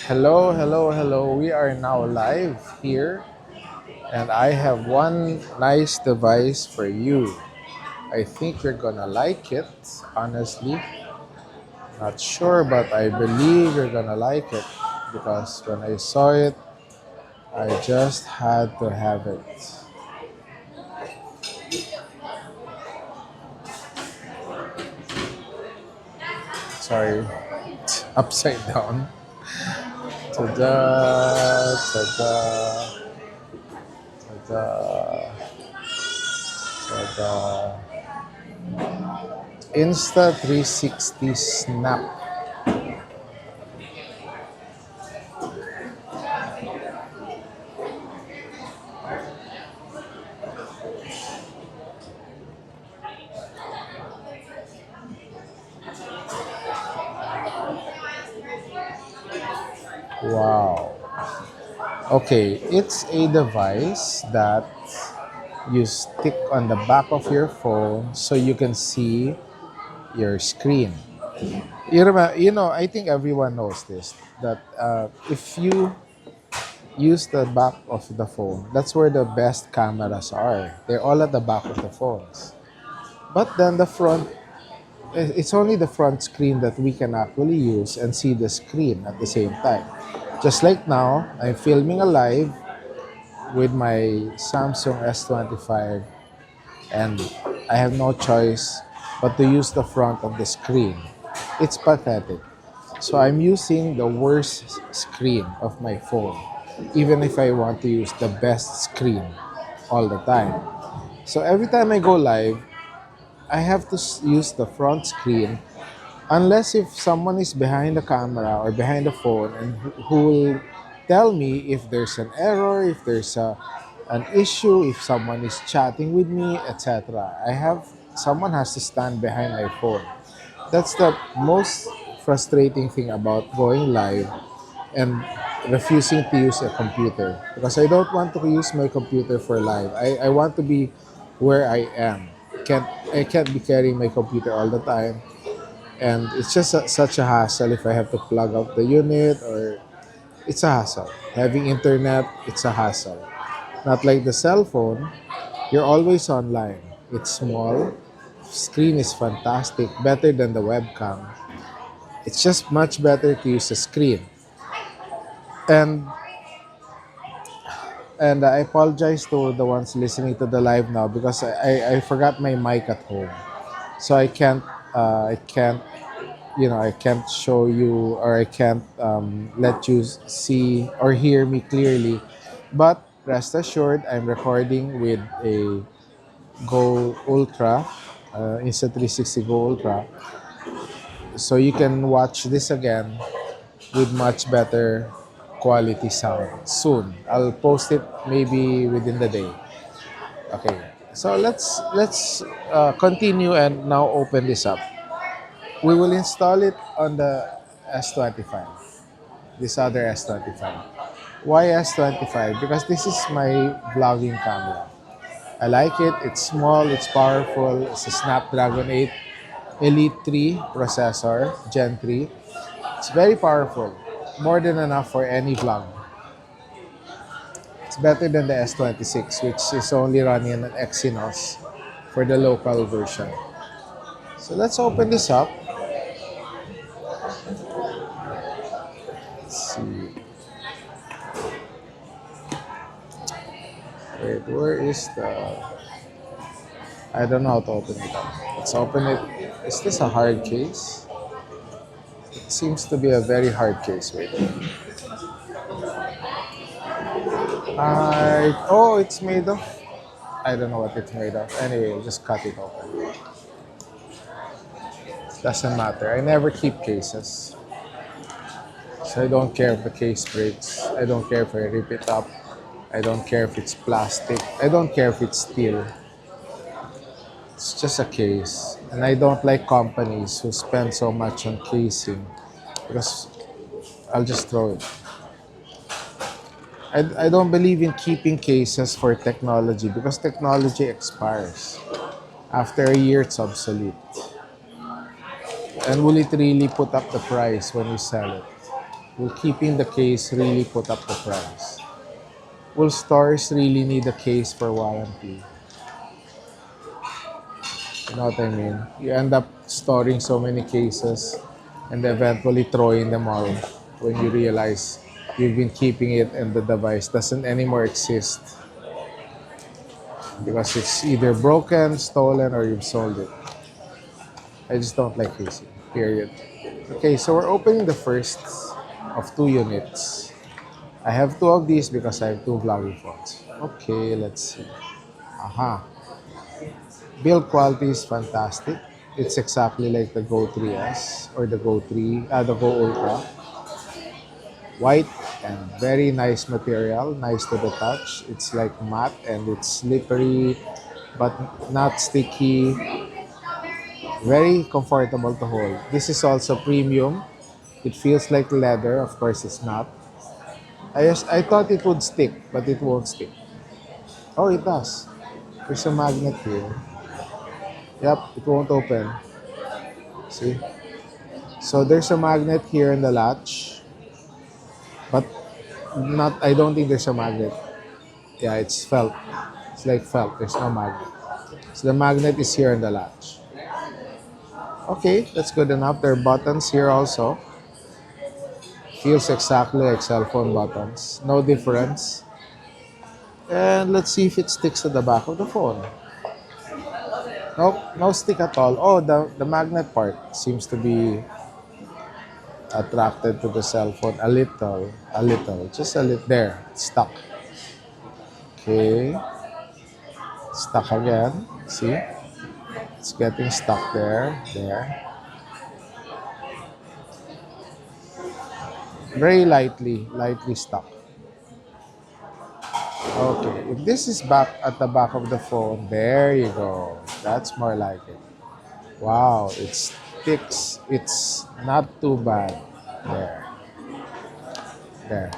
Hello, hello, hello. We are now live here, and I have one nice device for you. I think you're gonna like it, honestly. Not sure, but I believe you're gonna like it because when I saw it, I just had to have it. Sorry, upside down. Ta-da, ta-da, ta-da, ta-da. Insta360 SNAP. Wow. Okay, it's a device that you stick on the back of your phone so you can see your screen. I think everyone knows this that if you use the back of the phone, that's where the best cameras are. They're all at the back of the phones. But then the front, it's only the front screen that we can actually use and see the screen at the same time. Just like now, I'm filming a live with my Samsung S25 and I have no choice but to use the front of the screen. It's pathetic. So I'm using the worst screen of my phone, even if I want to use the best screen all the time. So every time I go live, I have to use the front screen unless if someone is behind the camera or behind the phone and who will tell me if there's an error, if there's an issue, if someone is chatting with me, etc. Someone has to stand behind my phone. That's the most frustrating thing about going live and refusing to use a computer because I don't want to use my computer for live. I want to be where I am. Can't I can't be carrying my computer all the time, and it's just such a hassle if I have to plug out the unit, or it's a hassle. Having internet, it's a hassle. Not like the cell phone, you're always online. It's small, screen is fantastic, better than the webcam. It's just much better to use a screen. And I apologize to the ones listening to the live now because I forgot my mic at home. So I can't show you, or I can't let you see or hear me clearly. But rest assured, I'm recording with a Go Ultra, Insta360 Go Ultra. So you can watch this again with much better quality sound soon. I'll post it maybe within the day. Okay. So let's continue and now open this up. We will install it on the S25, this other S25. Why S25? Because this is my vlogging camera. I like it. It's small, it's powerful. It's a Snapdragon 8 Elite 3 processor, Gen 3. It's very powerful. More than enough for any vlog. It's better than the S26, which is only running an Exynos for the local version. So let's open this up. Let's see. Wait, where is the... I don't know how to open it up. Let's open it. Is this a hard case? It seems to be a very hard case. Wait. Oh, it's made of... I don't know what it's made of. Anyway, I'll just cut it open. Doesn't matter. I never keep cases. So I don't care if the case breaks. I don't care if I rip it up. I don't care if it's plastic. I don't care if it's steel. It's just a case. And I don't like companies who spend so much on casing because I'll just throw it. I don't believe in keeping cases for technology because technology expires. After a year, it's obsolete. And will it really put up the price when we sell it? Will keeping the case really put up the price? Will stores really need a case for warranty? You know what I mean? You end up storing so many cases and eventually throwing them all when you realize you've been keeping it and the device doesn't anymore exist because it's either broken, stolen, or you've sold it. I just don't like casing, period. Okay, so we're opening the first of two units. I have two of these because I have two vlogging phones. Okay, let's see. Aha. Build quality is fantastic. It's exactly like the Go 3S or the Go 3, the Go Ultra. White and very nice material, nice to the touch. It's like matte and it's slippery but not sticky. Very comfortable to hold. This is also premium. It feels like leather. Of course, it's not. I thought it would stick, but it won't stick. Oh, it does. There's a magnet here. Yep, it won't open. See? So there's a magnet here in the latch, but not. I don't think there's a magnet. Yeah, it's felt. It's like felt. There's no magnet. So the magnet is here in the latch. Okay, that's good enough. There are buttons here also. Feels exactly like cell phone buttons. No difference. And let's see if it sticks to the back of the phone. Nope, no stick at all. Oh, the magnet part seems to be attracted to the cell phone a little, just a little. There, it's stuck. Okay, stuck again. See, it's getting stuck there. There, very lightly stuck. Okay, if this is back at the back of the phone, there you go. That's more like it. Wow, it sticks. It's not too bad. There, there.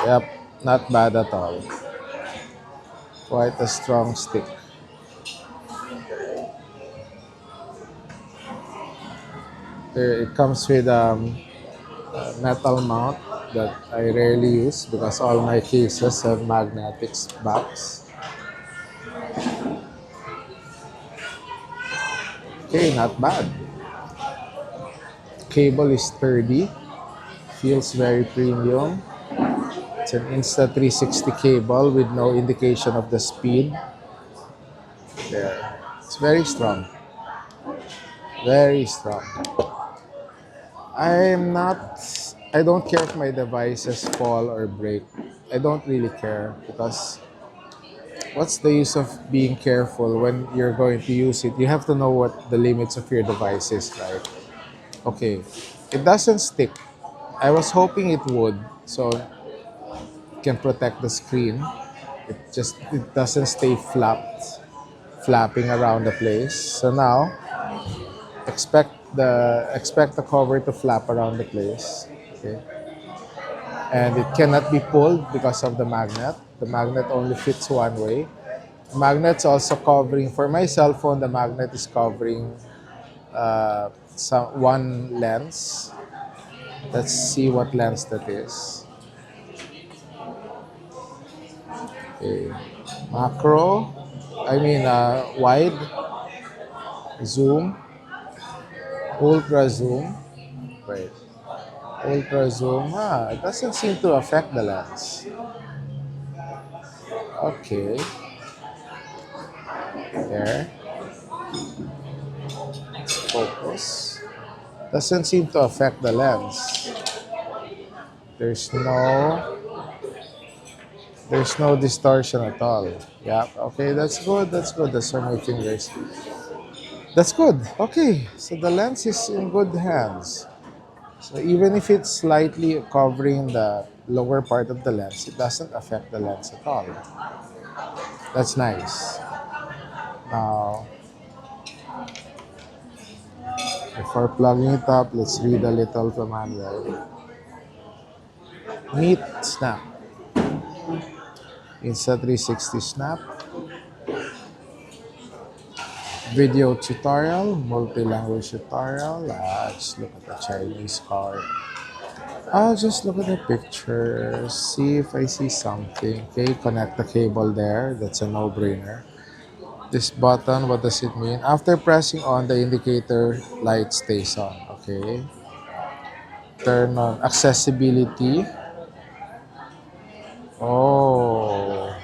Yep, not bad at all. Quite a strong stick. There, it comes with a metal mount that I rarely use because all my cases have magnetic backs. Okay, not bad. Cable is sturdy, feels very premium. It's an Insta360 cable with no indication of the speed. There. It's very strong. Very strong. I'm not, I don't care if my devices fall or break. I don't really care because what's the use of being careful when you're going to use it? You have to know what the limits of your device is, right? Okay, it doesn't stick. I was hoping it would, so it can protect the screen. It doesn't stay flapping around the place. So now expect the cover to flap around the place. Okay, and it cannot be pulled because of the magnet. The magnet only fits one way. The magnet's also covering for my cell phone. The magnet is covering one lens. Let's see what lens that is. Okay. Macro, wide, zoom, ultra zoom. Wait, ultra zoom. It doesn't seem to affect the lens. Okay, there. Focus. Doesn't seem to affect the lens. There's no There's no distortion at all. Yeah, okay, that's good. That's good. That's for my fingers. That's good. Okay, so the lens is in good hands. So even if it's slightly covering the lower part of the lens, it doesn't affect the lens at all. That's nice. Now, before plugging it up, let's read a little the manual. Meet Snap. Insta360 SNAP. Video tutorial, multi-language tutorial. Let's look at the Chinese card. I'll just look at the pictures, see if I see something. Okay, connect the cable there. That's a no-brainer. This button, what does it mean? After pressing on, the indicator light stays on. Okay. Turn on accessibility. Oh,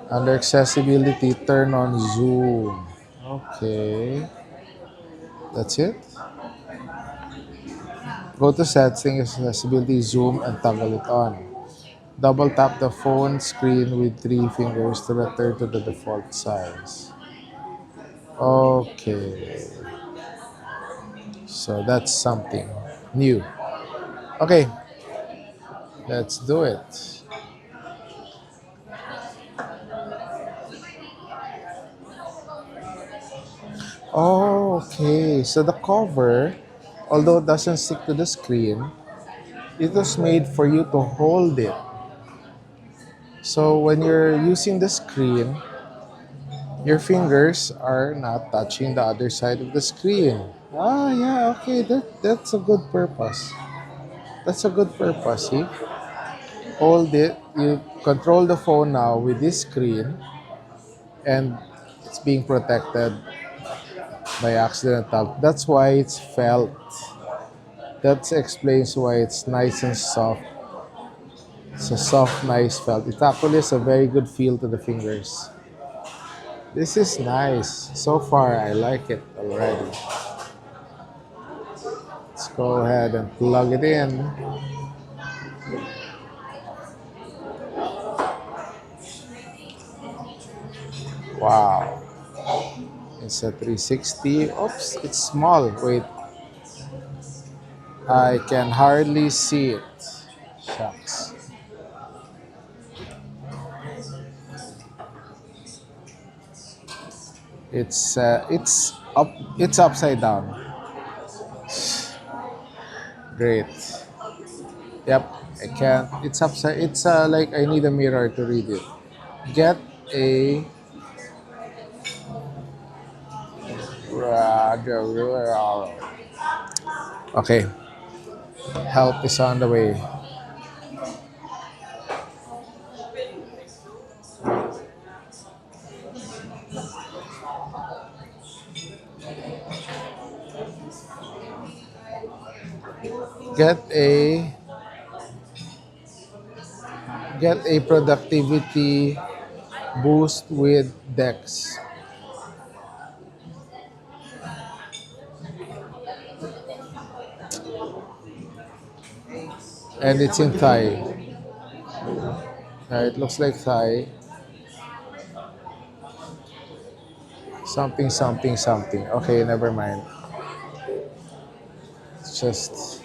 under accessibility, turn on zoom. Okay, that's it. Go to settings, accessibility, zoom, and toggle it on. Double tap the phone screen with three fingers to return to the default size. Okay, so that's something new. Okay, let's do it. Okay, so the cover, although it doesn't stick to the screen, it was made for you to hold it. So when you're using the screen, your fingers are not touching the other side of the screen. Ah, yeah, okay, that's a good purpose. That's a good purpose, see? Hold it, you control the phone now with this screen, and it's being protected by accidental. That's why it's felt. That explains why it's nice and soft. It's a soft, nice felt. It actually has a very good feel to the fingers. This is nice. So far, I like it already. Let's go ahead and plug it in. Wow. It's a 360. Oops, it's small. Wait, I can hardly see it. Shucks. It's up. It's upside down. Great. Yep. I can't. It's upside. It's like I need a mirror to read it. Get a. Okay. Help is on the way. Get a get a productivity boost with Dex. And it's in Thai. It looks like Thai. Something, something, something. Okay, never mind. It's just,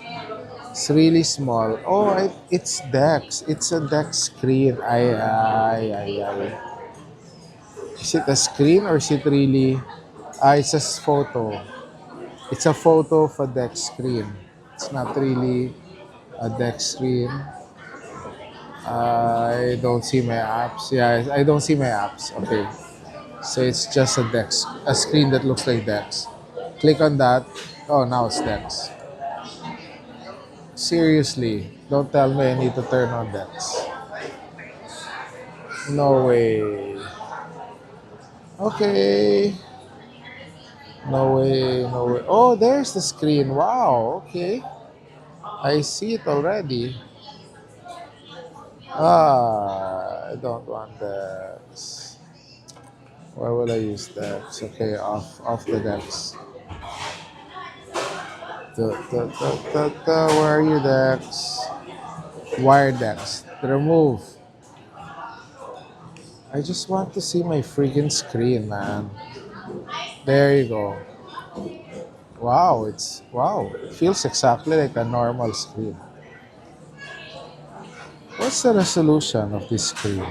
it's really small. Oh, it's Dex. It's a Dex screen. Ay. Is it a screen or is it really? It's a photo. It's a photo of a Dex screen. It's not really a Dex screen. I don't see my apps. Yeah, I don't see my apps. Okay. So it's just a Dex, a screen that looks like Dex. Click on that. Oh, now it's Dex. Seriously, don't tell me I need to turn on Dex. No way. Okay. No way, no way. Oh, there's the screen. Wow, okay. I see it already. I don't want Dex. Why will I use Dex? Okay, off the Dex. Where are you, Dex? Wire Dex. Remove. I just want to see my freaking screen, man. There you go. Wow, wow. It feels exactly like a normal screen. What's the resolution of this screen?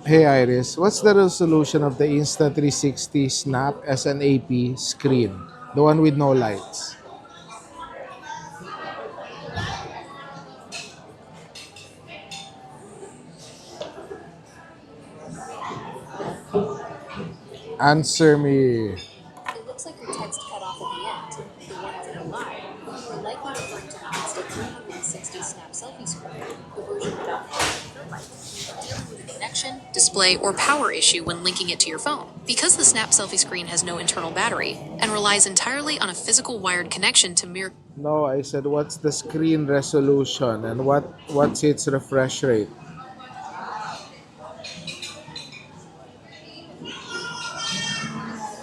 Hey Iris, what's the resolution of the Insta360 SNAP SNAP screen? The one with no lights. Answer me. It looks like your text cut off at the end. The ones that are live, you are likely referring to the Insta360 SNAP selfie screen, the version without fill light. Dealing with a connection, display, or power issue when linking it to your phone. Because the SNAP selfie screen has no internal battery and relies entirely on a physical wired connection to mirror. No, I said what's the screen resolution and what's its refresh rate?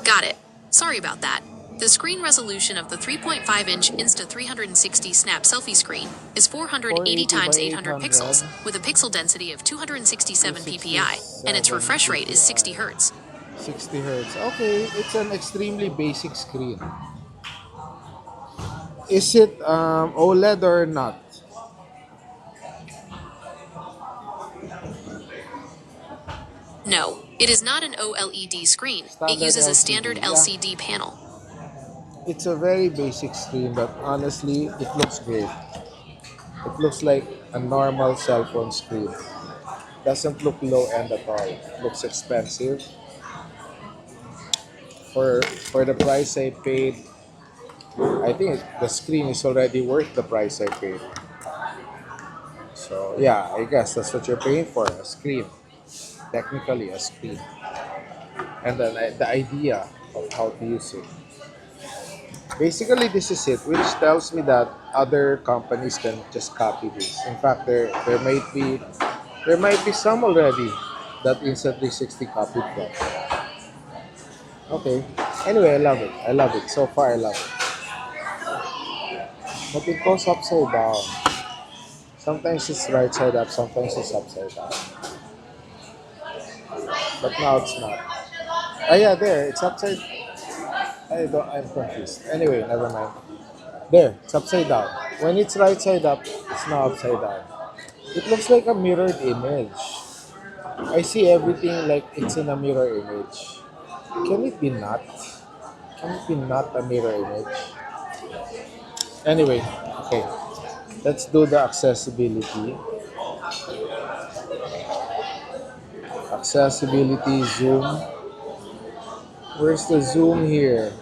Got it. Sorry about that. The screen resolution of the 3.5-inch Insta360 SNAP selfie screen is 480 480 x by 800 pixels 800. with a pixel density of 267 ppi, and its 267 refresh rate is 60 ppi. Hz. 60 hertz. Okay, it's an extremely basic screen. Is it OLED or not? No, it is not an OLED screen. It Standard uses a LCD. standard Yeah, LCD panel. it's a very basic screen, but honestly, it looks great. It looks like a normal cell phone screen. Doesn't look low end at all. Looks expensive. For the price I paid, I think the screen is already worth the price I paid. So yeah, I guess that's what you're paying for, a screen. Technically a screen. And then the idea of how to use it. Basically this is it, which tells me that other companies can just copy this. In fact, there might be some already that Insta360 copied from. Okay. Anyway, I love it. I love it. So far I love it. But it goes upside down. Sometimes it's right side up, sometimes it's upside down. But now it's not. Ah yeah, there. It's upside. I'm confused. Anyway, never mind. There, it's upside down. When it's right side up, it's now upside down. It looks like a mirrored image. I see everything like it's in a mirror image. Can it be not? Can it be not a mirror image? Anyway, okay. Let's do the accessibility. Accessibility zoom. Where's the zoom here?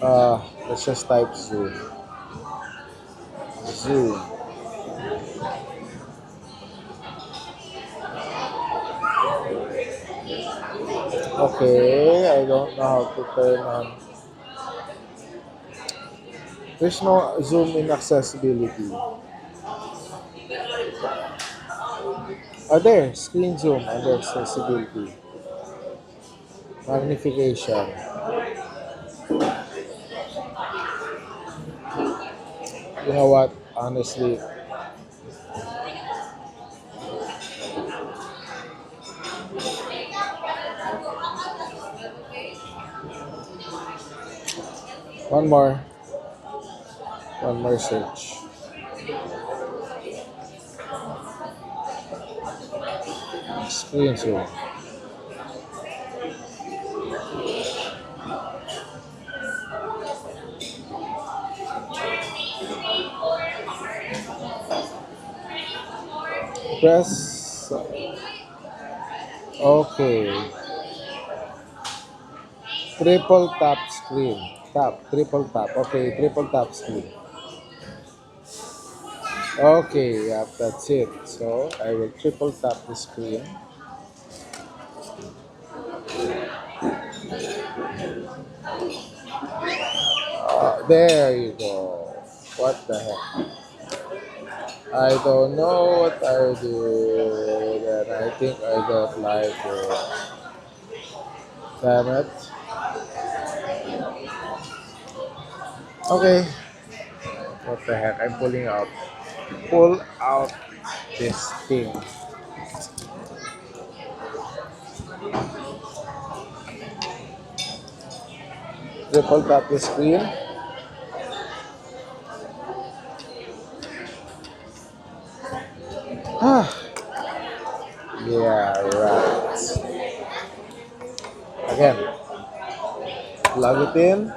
Let's just type zoom. Zoom. Okay, I don't know how to turn on. There's no zoom in accessibility. There, screen zoom under accessibility. Magnification. You know what? Honestly, one more. One more search. Screen zoom. Press. Okay. Triple tap screen. Tap. Triple tap. Okay. Triple tap screen. Okay. Yep. That's it. So I will triple tap the screen. There you go. What the heck? I don't know what I did, and I think I don't like it. Damn it. Okay. What the heck? I'm pulling out. Pull out this thing. Triple tap the screen. Ah, yeah, right. Again, plug it in.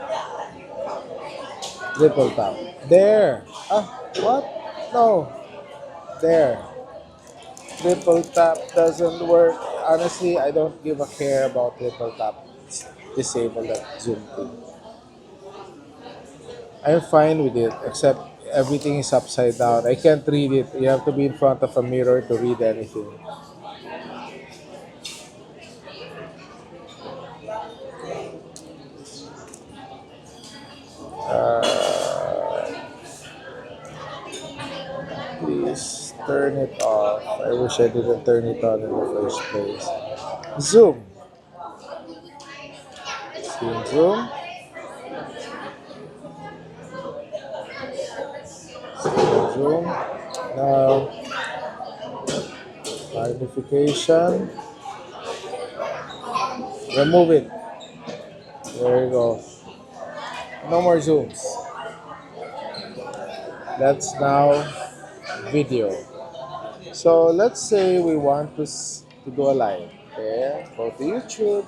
Triple tap. There. Ah, what? No. There. Triple tap doesn't work. Honestly, I don't give a care about triple tap. It's disabled that Zoom thing. I'm fine with it, except everything is upside down. I can't read it. You have to be in front of a mirror to read anything. Uh, please turn it off. I wish I didn't turn it on in the first place. Zoom. Screen zoom. Screen zoom. Now, magnification. Remove it. There you go. No more zooms. That's now video. So let's say we want to do a live. Okay, go to YouTube,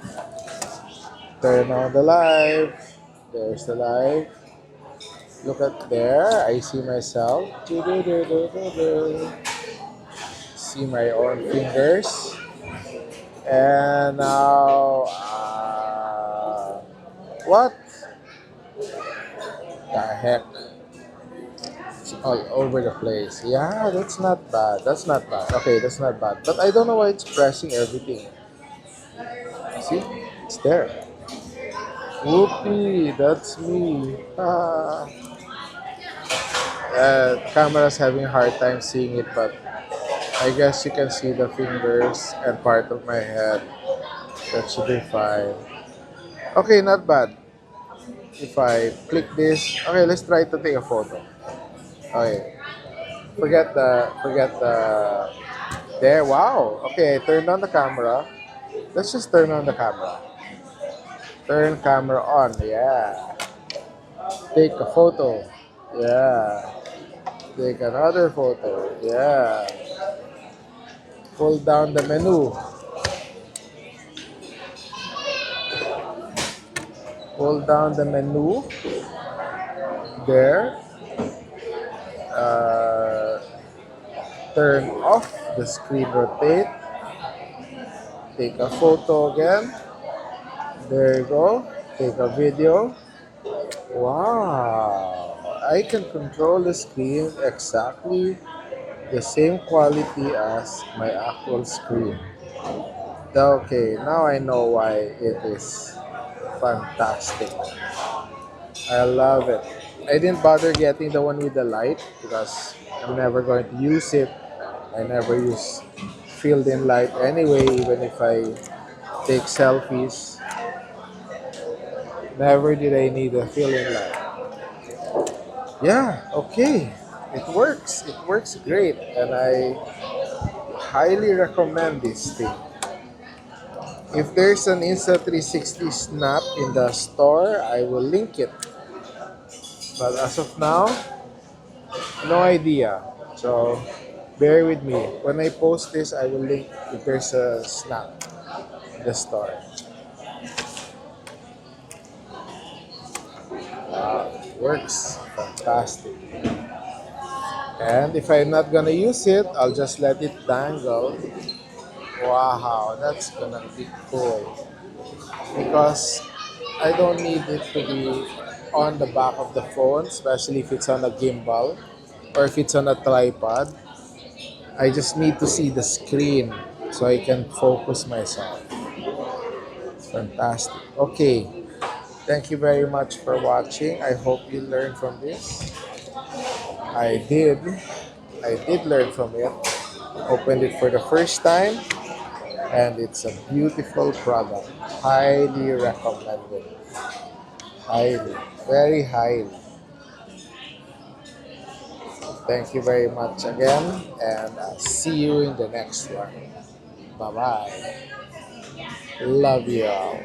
turn on the live. There's the live. Look at there. I see myself. Do-do-do-do-do-do. See my own fingers. And now, what the heck? It's all over the place. Yeah, that's not bad. That's not bad. Okay, that's not bad. But I don't know why it's pressing everything. See? It's there. Whoopee, that's me. Camera's having a hard time seeing it, but I guess you can see the fingers and part of my head. That should be fine. Okay, not bad. If I click this, okay, let's try to take a photo. Okay, forget the there. Wow. Okay, I turned on the camera. Let's just turn on the camera. Turn camera on. Yeah. Take a photo. Yeah. Take another photo. Yeah. Pull down the menu. Pull down the menu. There. Uh, turn off the screen rotate. Take a photo again. There you go. Take a video. Wow. I can control the screen exactly the same quality as my actual screen. Okay, now I know why it is fantastic. I love it. I didn't bother getting the one with the light because I'm never going to use it. I never use filled in light anyway, even if I take selfies. Never did I need a fill in light. Yeah, okay. It works. It works great. And I highly recommend this thing. If there's an Insta360 SNAP in the store, I will link it. But as of now, no idea. So bear with me. When I post this, I will link if there's a SNAP in the store. Wow, it works. Fantastic. And if I'm not gonna use it, I'll just let it dangle. Wow, that's gonna be cool. Because I don't need it to be on the back of the phone, especially if it's on a gimbal or if it's on a tripod. I just need to see the screen so I can focus myself. It's fantastic. Okay, thank you very much for watching. I hope you learned from this. I did. I did learn from it. Opened it for the first time and it's a beautiful product. Highly recommended. Highly. Very highly. Thank you very much again and I'll see you in the next one. Bye bye. Love you all.